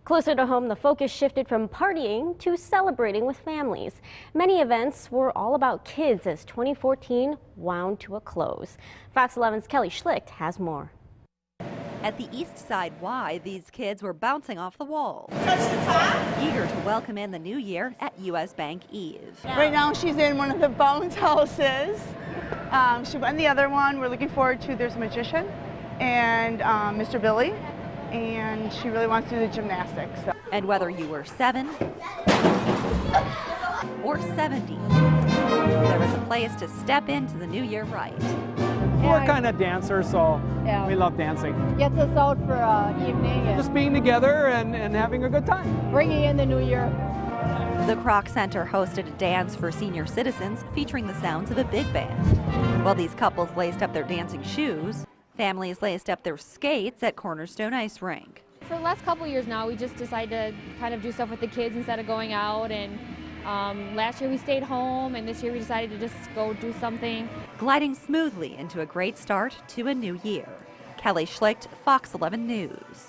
Closer to home, the focus shifted from partying to celebrating with families. Many events were all about kids as 2014 wound to a close. Fox 11's Kelly Schlicht has more. At the East Side Y, these kids were bouncing off the wall, eager to welcome in the new year at U.S. Bank Eve. Right now she's in one of the bounce houses. And the other one we're looking forward to, there's a magician and Mr. Billy, and she really wants to do the gymnastics. So. And whether you were 7 or 70, there was a place to step into the new year right. We're kind of dancers, so we love dancing. Gets us out for an evening and just being together and having a good time. Bringing in the new year. The Kroc Center hosted a dance for senior citizens featuring the sounds of a big band. While these couples laced up their dancing shoes, families laced up their skates at Cornerstone Ice Rink. For the last couple years now, we just decided to kind of do stuff with the kids instead of going out. And last year we stayed home, and this year we decided to just go do something. Gliding smoothly into a great start to a new year. Kelly Schlicht, Fox 11 News.